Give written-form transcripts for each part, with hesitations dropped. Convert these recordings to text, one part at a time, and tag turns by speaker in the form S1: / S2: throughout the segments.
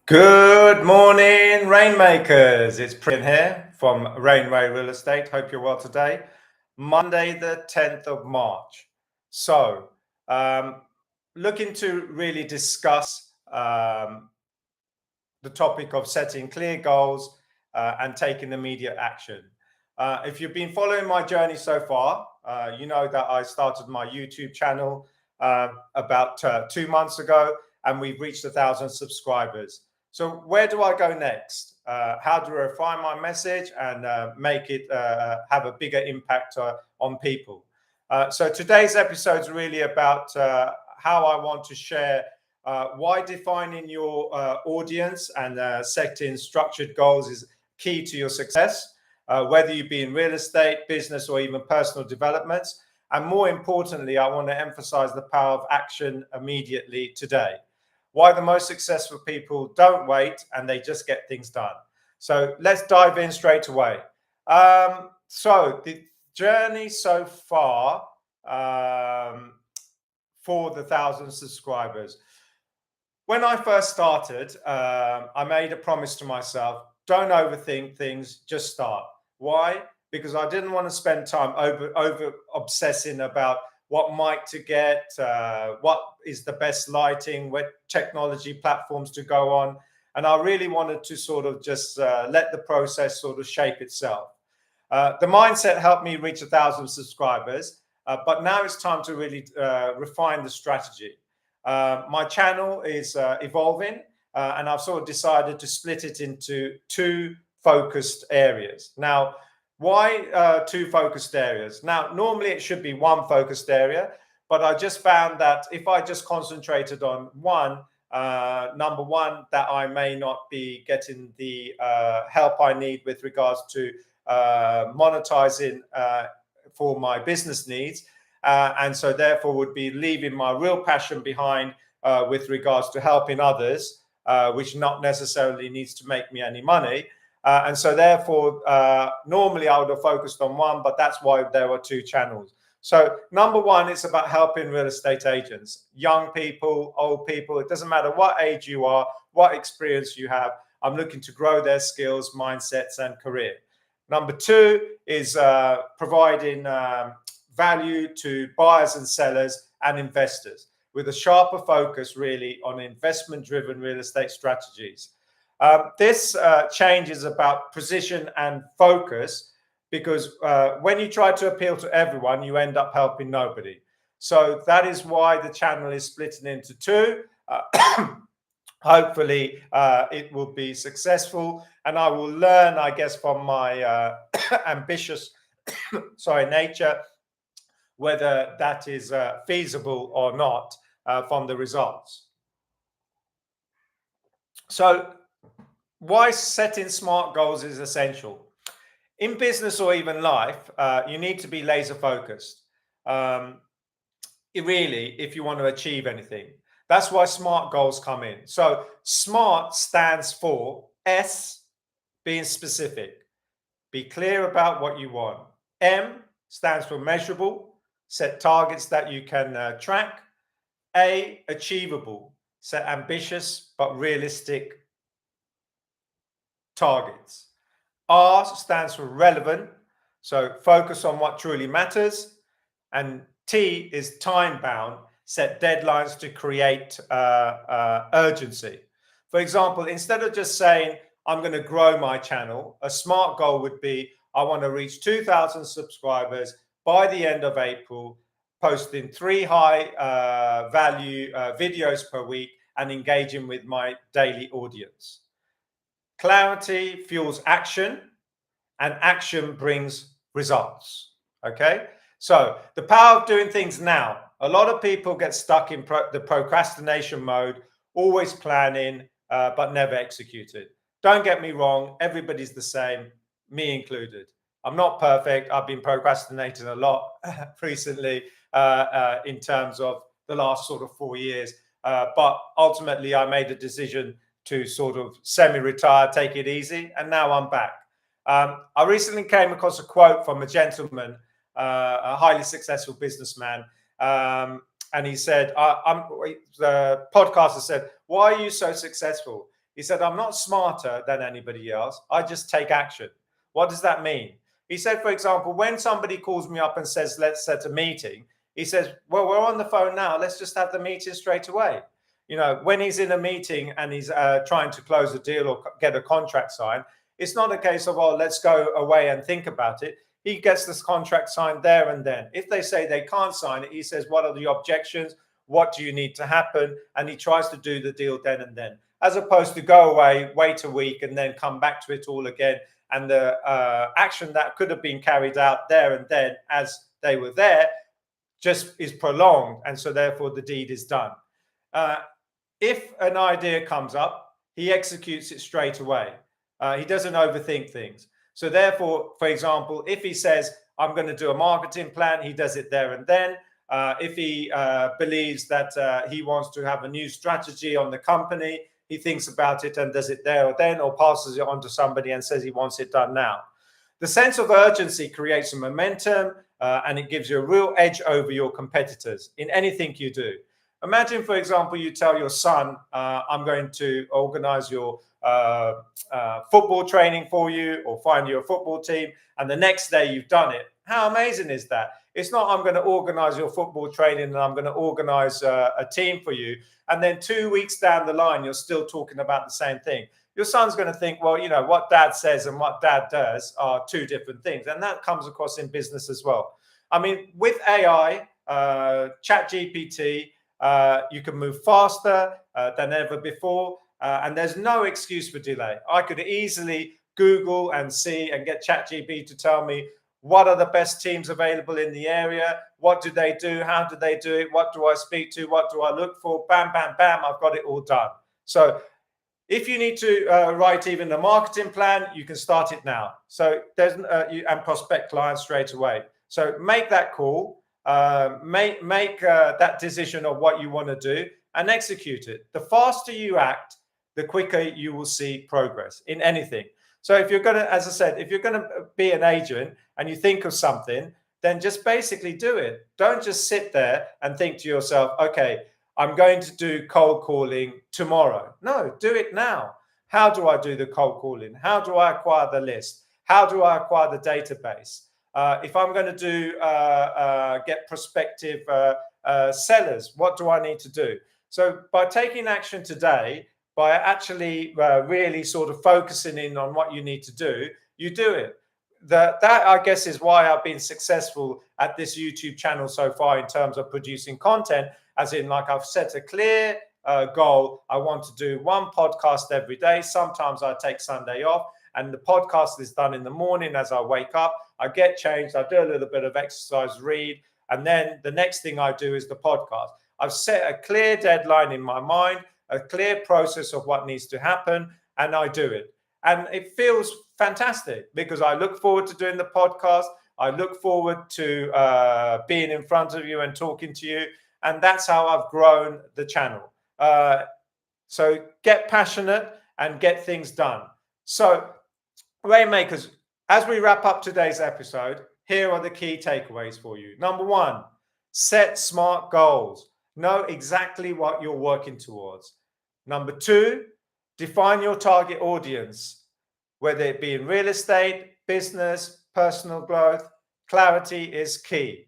S1: Good morning, Rainmakers. It's Prin here from Rainway Real Estate. Hope you're well today. Monday, the 10th of March. So, um, looking to really discuss the topic of setting clear goals and taking immediate action. If you've been following my journey so far, you know that I started my YouTube channel about 2 months ago, and we've reached 1,000 subscribers. So where do I go next? How do I refine my message and make it have a bigger impact on people? So today's episode is really about how I want to share why defining your audience and setting structured goals is key to your success, whether you be in real estate, business, or even personal developments. And more importantly, I want to emphasize the power of action immediately today. Why the most successful people don't wait and they just get things done. So let's dive in straight away. So the journey so far for the 1,000 subscribers. When I first started, I made a promise to myself: don't overthink things, just start. Why? Because I didn't want to spend time over obsessing about what mic to get, what is the best lighting, what technology platforms to go on. And I really wanted to sort of just let the process sort of shape itself. The mindset helped me reach 1,000 subscribers, but now it's time to really refine the strategy. My channel is evolving, and I've sort of decided to split it into two focused areas. Now, why two focused areas? Now, normally it should be one focused area, but I just found that if I just concentrated on one, number one, that I may not be getting the help I need with regards to monetizing for my business needs. And so therefore would be leaving my real passion behind with regards to helping others, which not necessarily needs to make me any money. And so therefore, normally I would have focused on one, but that's why there were two channels. So number one, it's about helping real estate agents, young people, old people. It doesn't matter what age you are, what experience you have. I'm looking to grow their skills, mindsets, and career. Number two is providing value to buyers and sellers and investors with a sharper focus really on investment-driven real estate strategies. This change is about precision and focus because when you try to appeal to everyone, you end up helping nobody. So that is why the channel is splitting into two. Hopefully it will be successful, and I will learn, I guess, from my ambitious nature, whether that is feasible or not from the results. So why setting smart goals is essential. In business or even life, you need to be laser focused. Really, if you want to achieve anything. That's why SMART goals come in. So SMART stands for S, being specific. Be clear about what you want. M stands for measurable. Set targets that you can track. A, achievable. Set ambitious but realistic targets. R stands for relevant. So focus on what truly matters. And T is time bound. Set deadlines to create urgency. For example, instead of just saying, I'm going to grow my channel, a SMART goal would be, I want to reach 2,000 subscribers by the end of April, posting 3 high value videos per week and engaging with my daily audience. Clarity fuels action, and action brings results. Okay? So the power of doing things now. A lot of people get stuck in the procrastination mode, always planning, but never executed. Don't get me wrong, everybody's the same, me included. I'm not perfect. I've been procrastinating a lot recently in terms of the last sort of 4 years. But ultimately, I made a decision to sort of semi-retire, take it easy, and now I'm back. I recently came across a quote from a gentleman, a highly successful businessman, and he said, the podcaster said, why are you so successful? He said, I'm not smarter than anybody else. I just take action. What does that mean? He said, for example, when somebody calls me up and says, let's set a meeting, he says, well, we're on the phone now. Let's just have the meeting straight away. You know, when he's in a meeting and he's trying to close a deal or get a contract signed, it's not a case of, oh, let's go away and think about it. He gets this contract signed there and then. If they say they can't sign it, he says, what are the objections? What do you need to happen? And he tries to do the deal then and then, as opposed to go away, wait a week, and then come back to it all again. And the action that could have been carried out there and then as they were there just is prolonged. And so therefore the deed is done. If an idea comes up, he executes it straight away. He doesn't overthink things. So therefore, for example, if he says, I'm going to do a marketing plan, he does it there and then. If he believes that he wants to have a new strategy on the company, he thinks about it and does it there or then, or passes it on to somebody and says he wants it done now. The sense of urgency creates a momentum and it gives you a real edge over your competitors in anything you do. Imagine, for example, you tell your son, I'm going to organize your football training for you or find you a football team, and the next day you've done it. How amazing is that? It's not, I'm going to organize your football training and I'm going to organize a team for you. And then 2 weeks down the line, you're still talking about the same thing. Your son's going to think, well, you know, what dad says and what dad does are two different things. And that comes across in business as well. I mean, with AI, ChatGPT, you can move faster than ever before. And there's no excuse for delay. I could easily Google and see and get ChatGPT to tell me what are the best teams available in the area, what do they do, how do they do it, what do I speak to, what do I look for, bam, bam, bam, I've got it all done. So if you need to write even a marketing plan, you can start it now. So there's and prospect clients straight away. So make that call, make that decision of what you want to do and execute it. The faster you act, the quicker you will see progress in anything. So if you're going to, as I said, if you're going to be an agent and you think of something, then just basically do it. Don't just sit there and think to yourself, okay, I'm going to do cold calling tomorrow. No, do it now. How do I do the cold calling? How do I acquire the list? How do I acquire the database? If I'm going to do get prospective sellers, what do I need to do? So by taking action today, by actually really sort of focusing in on what you need to do, you do it. That I guess is why I've been successful at this YouTube channel so far in terms of producing content, as in, like, I've set a clear goal. I want to do one podcast every day. Sometimes I take Sunday off, and the podcast is done in the morning as I wake up. I get changed, I do a little bit of exercise, read, and then the next thing I do is the podcast. I've set a clear deadline in my mind, a clear process of what needs to happen, and I do it. And it feels fantastic because I look forward to doing the podcast. I look forward to being in front of you and talking to you. And that's how I've grown the channel. So get passionate and get things done. So, Rainmakers, as we wrap up today's episode, here are the key takeaways for you. Number one, set smart goals. Know exactly what you're working towards. Number two, define your target audience, whether it be in real estate, business, personal growth. Clarity is key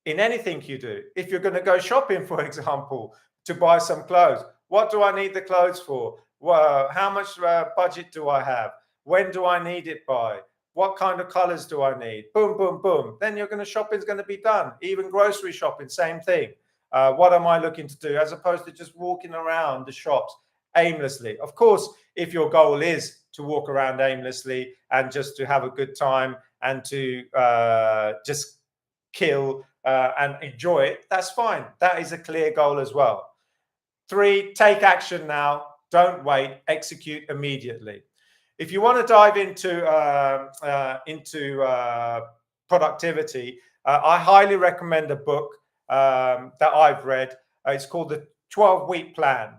S1: in anything you do. If you're going to go shopping, for example, to buy some clothes, what do I need the clothes for? Well, how much budget do I have? When do I need it by? What kind of colors do I need? Boom, boom, boom. Then you're going to shopping is going to be done. Even grocery shopping, same thing. What am I looking to do? As opposed to just walking around the shops aimlessly. Of course, if your goal is to walk around aimlessly and just to have a good time and to just kill and enjoy it, that's fine. That is a clear goal as well. 3, take action now. Don't wait. Execute immediately. If you want to dive into productivity, I highly recommend a book that I've read. It's called The 12-Week Plan.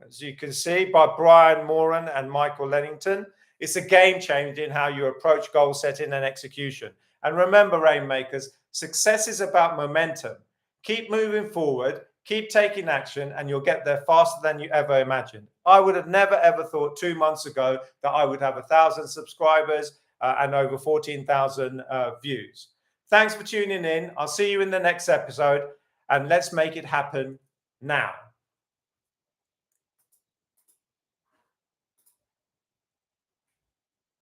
S1: As you can see, by Brian Moran and Michael Lennington. It's a game changer in how you approach goal setting and execution. And remember, Rainmakers, success is about momentum. Keep moving forward, keep taking action, and you'll get there faster than you ever imagined. I would have never, ever thought 2 months ago that I would have 1,000 subscribers and over 14,000 views. Thanks for tuning in. I'll see you in the next episode, and let's make it happen now.